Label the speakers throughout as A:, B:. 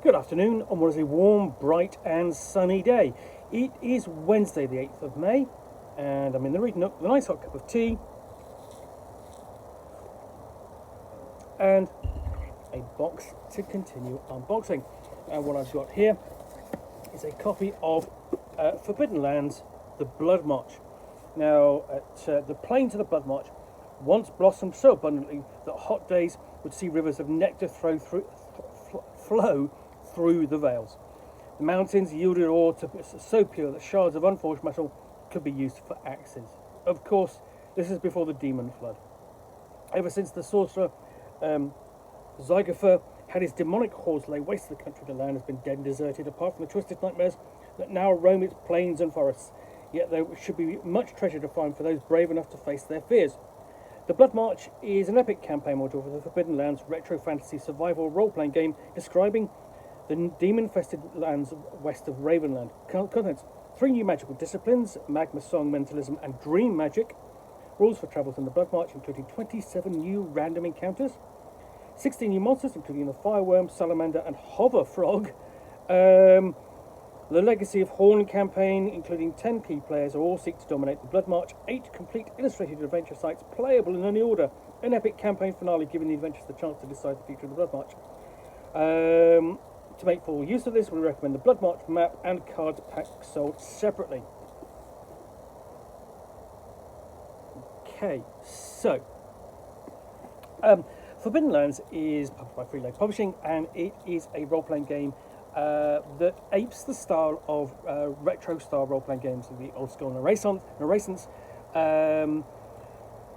A: Good afternoon on what is a warm, bright and sunny day. It is Wednesday the 8th of May and I'm in the reading Nook with a nice hot cup of tea and a box to continue unboxing. And what I've got here is a copy of Forbidden Lands, the Bloodmarch. Now, the plains of the Bloodmarch once blossomed so abundantly that hot days would see rivers of nectar flow through the vales. The mountains yielded ore so pure that shards of unforged metal could be used for axes. Of course, this is before the demon flood. Ever since the sorcerer Zygofer had his demonic hordes lay waste to the country, the land has been dead and deserted, apart from the twisted nightmares that now roam its plains and forests. Yet there should be much treasure to find for those brave enough to face their fears. The Bloodmarch is an epic campaign module for the Forbidden Lands retro fantasy survival role-playing game describing the demon-infested lands west of Ravenland. Contents: 3 new magical disciplines, magma song, mentalism and dream magic. Rules for travels in the Bloodmarch, including 27 new random encounters. 16 new monsters, including the fireworm, salamander and hover frog. The Legacy of Horn campaign, including 10 key players, who all seek to dominate the Bloodmarch. 8 complete illustrated adventure sites, playable in any order. An epic campaign finale, giving the adventurers the chance to decide the future of the Bloodmarch. To make full use of this, we recommend the Bloodmarch map and cards pack sold separately. Okay, so Forbidden Lands is published by Freelay Publishing, and it is a role-playing game that apes the style of retro-style role-playing games of the old school Renaissance,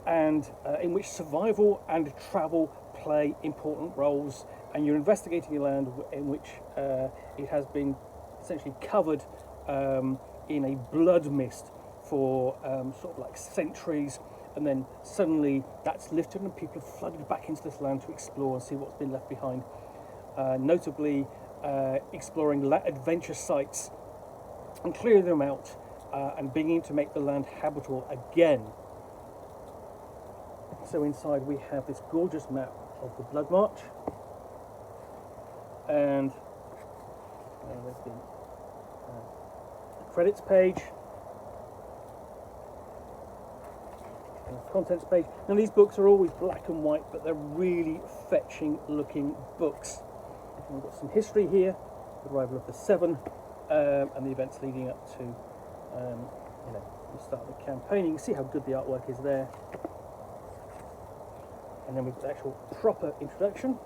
A: and in which survival and travel play important roles, and you're investigating a land in which it has been essentially covered in a blood mist for sort of like centuries, and then suddenly that's lifted and people have flooded back into this land to explore and see what's been left behind, notably exploring adventure sites and clearing them out and beginning to make the land habitable again. So inside we have this gorgeous map of the Bloodmarch, and there's the credits page and the contents page. Now these books are always black and white, but they're really fetching looking books. We've got some history here, the arrival of the Seven, and the events leading up to the start of the campaign. You can see how good the artwork is there. And then we've got the actual proper introduction,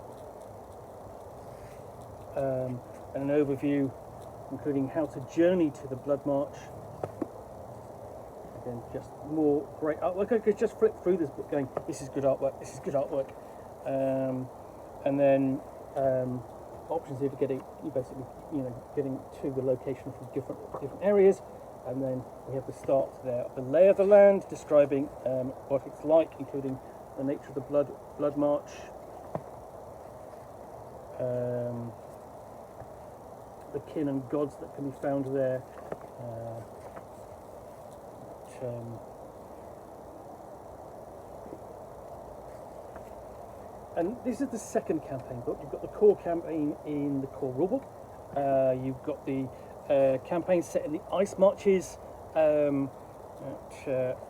A: and an overview, including how to journey to the Bloodmarch. Again, just more great artwork. I could just flip through this book going, this is good artwork, this is good artwork. And then options here to getting to the location from different areas. And then we have the start there of the lay of the land, describing what it's like, including the nature of the Bloodmarch, the kin and gods that can be found there, and this is the second campaign book. You've got the core campaign in the core rulebook. You've got the campaign set in the ice marches, and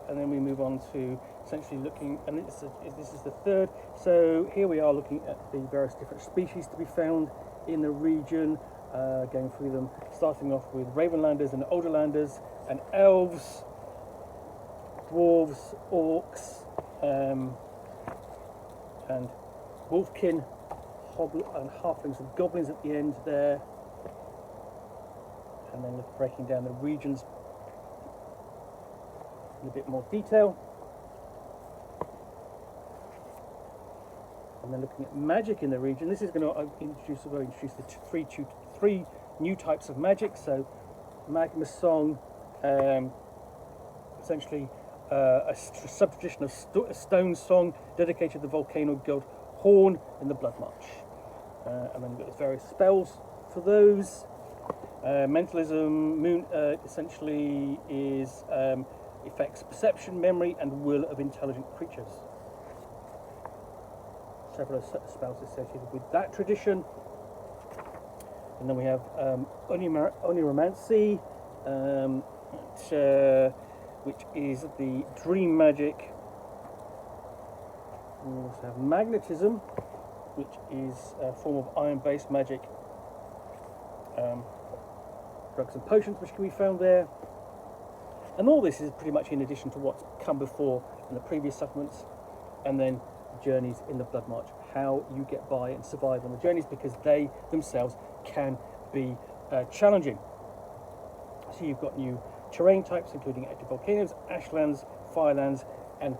A: then we move on to essentially looking, and this is the third. So here we are looking at the various different species to be found in the region, going through them, starting off with Ravenlanders and Olderlanders and elves, dwarves, orcs, and wolfkin, and halflings and goblins at the end there, and then breaking down the regions in a bit more detail, and then looking at magic in the region. This is going to introduce the three new types of magic. So magma song, essentially a sub-tradition of a stone song dedicated to the volcano god Horn in the Bloodmarch, and then we've got various spells for those. Mentalism essentially is affects perception, memory and will of intelligent creatures. Several spells associated with that tradition. And then we have Oniromancy, which is the dream magic. We also have magnetism, which is a form of iron-based magic. Drugs and potions, which can be found there. And all this is pretty much in addition to what's come before in the previous supplements. And then journeys in the Bloodmarch, how you get by and survive on the journeys, because they themselves can be challenging. So you've got new terrain types, including active volcanoes, ashlands, firelands, and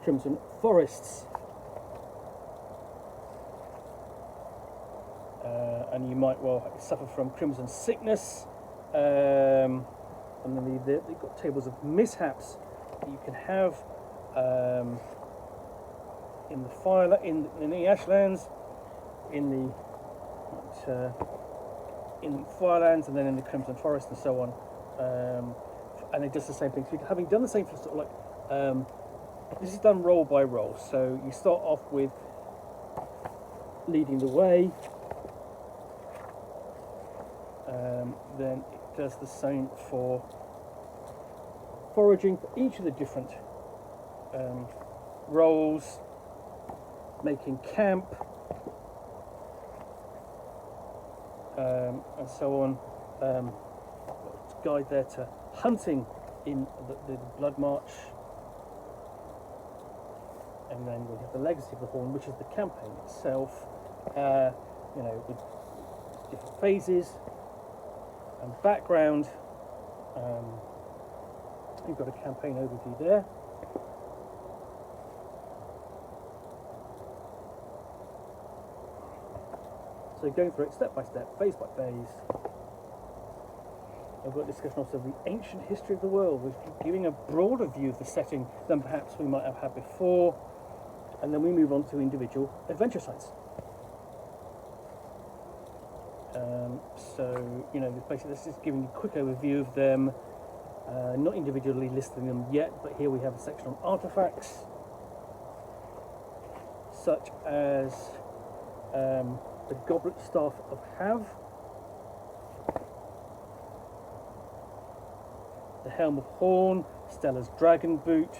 A: crimson forests. And you might well suffer from crimson sickness. And then they've got tables of mishaps that you can have in the in the ashlands, in the firelands, and then in the crimson forest, and so on. And it does the same thing. So having done the same for sort of like this is done roll by roll. So you start off with leading the way. Then it does the same for foraging for each of the different roles, making camp, and so on. Guide there to hunting in the Bloodmarch, and then we have the Legacy of the Horn, which is the campaign itself. With different phases and background. You've got a campaign overview there. So going through it step by step, phase by phase. I've got a discussion also of the ancient history of the world, with giving a broader view of the setting than perhaps we might have had before. And then we move on to individual adventure sites. Basically this is giving you a quick overview of them, not individually listing them yet, but here we have a section on artifacts, such as the Goblet Staff of Hav, the Helm of Horn, Stella's Dragon Boot,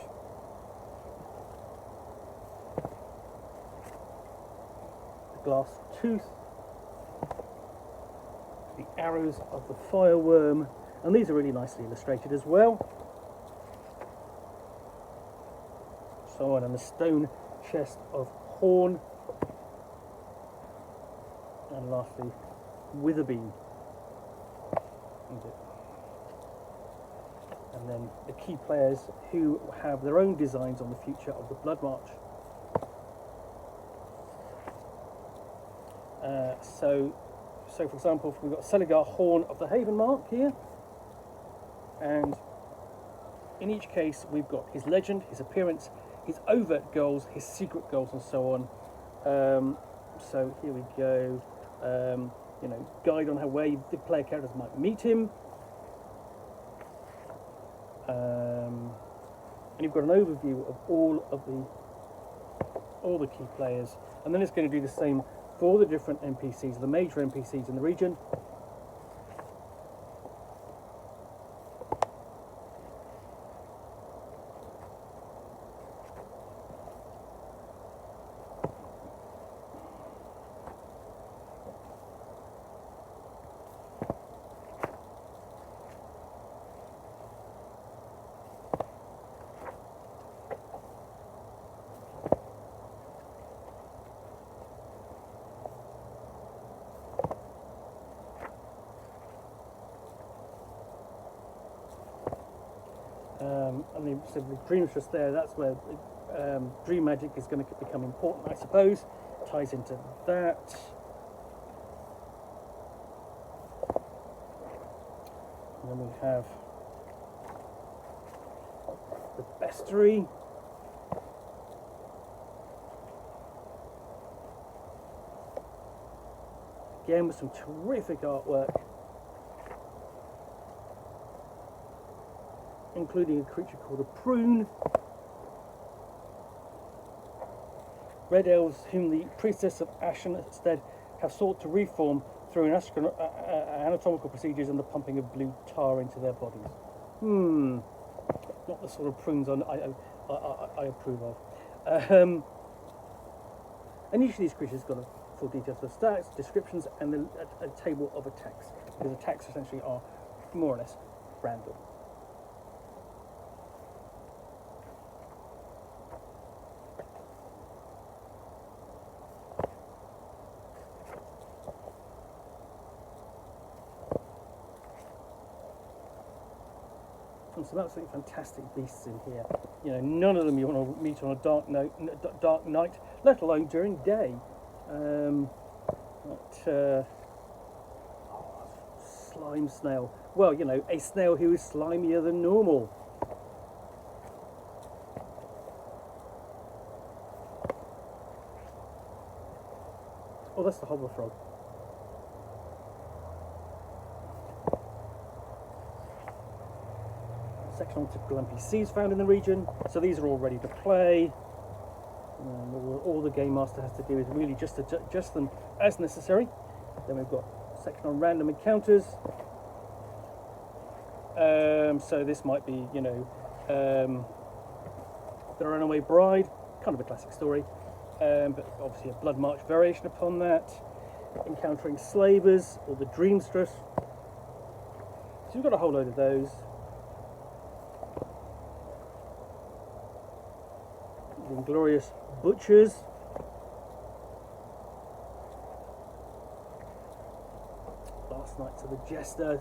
A: the Glass Tooth, the Arrows of the Fireworm, and these are really nicely illustrated as well. So on, and the Stone Chest of Horn, and lastly, Witherbeam. And then the key players who have their own designs on the future of the Bloodmarch. So for example, we've got Seligar Horn of the Haven Mark here, and in each case we've got his legend, his appearance, his overt goals, his secret goals, and so on. So here we go. Guide on where the player characters might meet him. And you've got an overview of all the key players, and then it's going to do the same for all the different NPCs, the major NPCs in the region. So the dream's just there. That's where dream magic is going to become important, I suppose. Ties into that. And then we have the bestiary. Again, with some terrific artwork, including a creature called a prune. Red elves, whom the priestess of Ashen instead have sought to reform through anatomical procedures and the pumping of blue tar into their bodies. Not the sort of prunes I approve of. And each of these creatures has got a full details of stats, descriptions, and a table of attacks, because attacks essentially are more or less random. And some absolutely fantastic beasts in here. You know, none of them you want to meet on a dark night, let alone during day. Slime snail. Well, you know, a snail who is slimier than normal. Oh, that's the hover frog. Section on typical NPCs found in the region. So these are all ready to play. All the game master has to do is really just adjust them as necessary. Then we've got a section on random encounters. So this might be, you know, the Runaway Bride, kind of a classic story, but obviously a Bloodmarch variation upon that. Encountering slavers or the Dreamstress. So we've got a whole load of those. The Inglorious Butchers. Last Knights of the Jesters.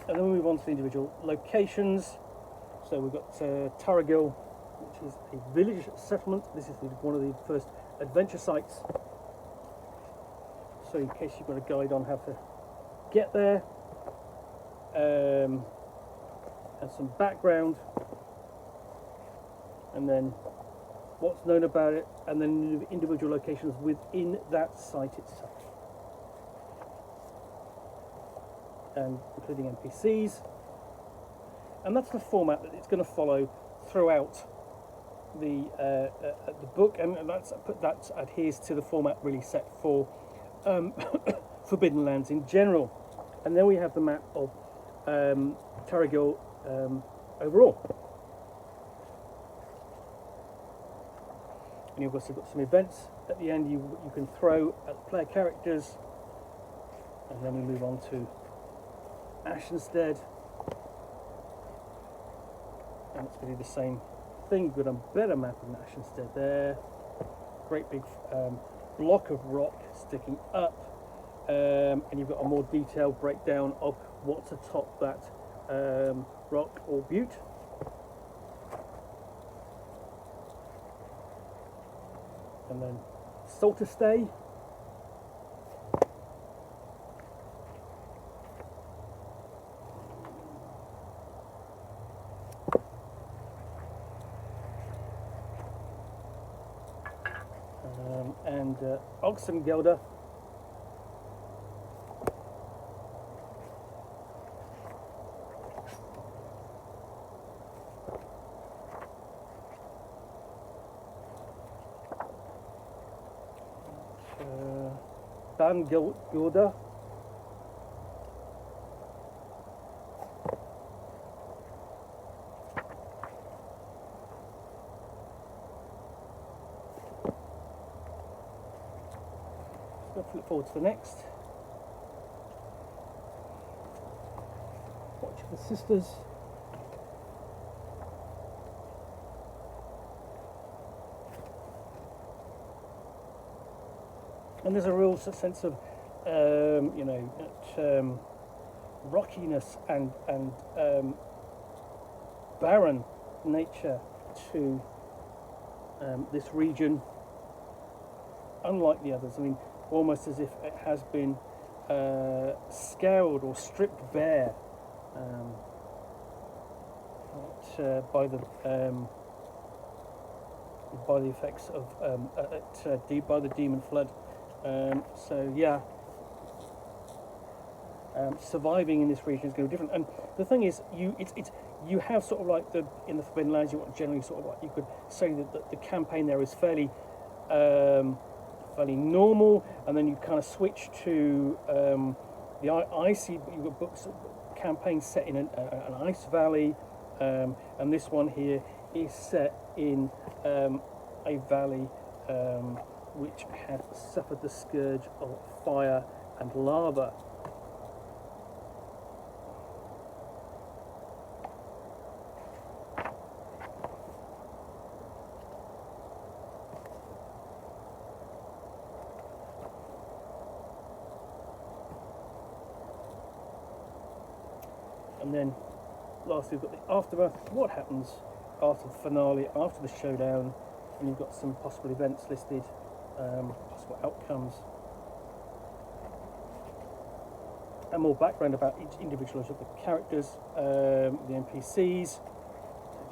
A: And then we move on to the individual locations. So we've got Tarragil, which is a village settlement. This is one of the first adventure sites. So in case you've got a guide on how to get there, and some background, and then what's known about it, and then individual locations within that site itself. And including NPCs, and that's the format that it's going to follow throughout the book, and that adheres to the format really set for Forbidden Lands in general. And then we have the map of Tarragil overall, and you've also got some events at the end you can throw at the player characters, and then we move on to Ashenstead, and it's going to be the same thing. You've got a better map of Ashenstead there, great big block of rock sticking up, and you've got a more detailed breakdown of what's atop that rock or butte. And then Salterstay. And Oxengelder. Bangilda. Flip forward to the next. Watch the Sisters. And there's a real sense of, rockiness and barren nature to this region, unlike the others. I mean, almost as if it has been scoured or stripped bare by the effects of by the demon flood. So yeah, surviving in this region is going to be different. And the thing is, you have sort of like in the Forbidden Lands, you want generally sort of like, you could say that the campaign there is fairly fairly normal, and then you kind of switch to the icy. You've got books campaign set in an ice valley, and this one here is set in a valley which has suffered the scourge of fire and lava. And then lastly, we've got the aftermath. What happens after the finale, after the showdown, and you've got some possible events listed, possible outcomes, and more background about each individual of the characters, the NPCs,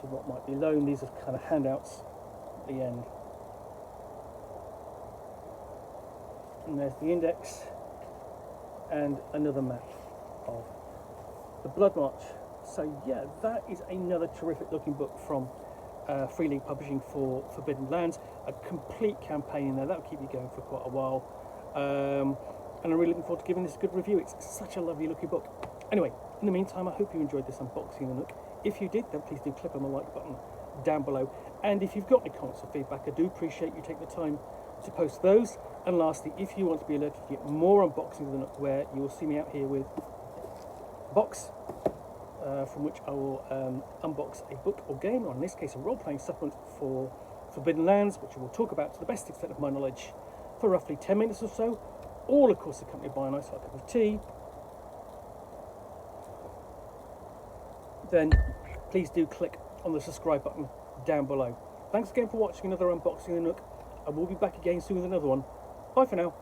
A: what might be loaned. These are kind of handouts at the end. And there's the index and another map of the Bloodmarch. So yeah, that is another terrific looking book from Free League Publishing for Forbidden Lands. A complete campaign in there that'll keep you going for quite a while, and I'm really looking forward to giving this a good review. It's such a lovely looking book. Anyway, in the meantime, I hope you enjoyed this unboxing of the Nook. If you did, then please do click on the like button down below, and if you've got any comments or feedback, I do appreciate you taking the time to post those. And lastly, if you want to be alerted to get more unboxings of the Nook, where you will see me out here with box from which I will unbox a book or game, or in this case a role-playing supplement for Forbidden Lands, which I will talk about to the best extent of my knowledge for roughly 10 minutes or so, all of course accompanied by a nice hot cup of tea. Then please do click on the subscribe button down below. Thanks again for watching another unboxing of the Nook. I will be back again soon with another one. Bye for now.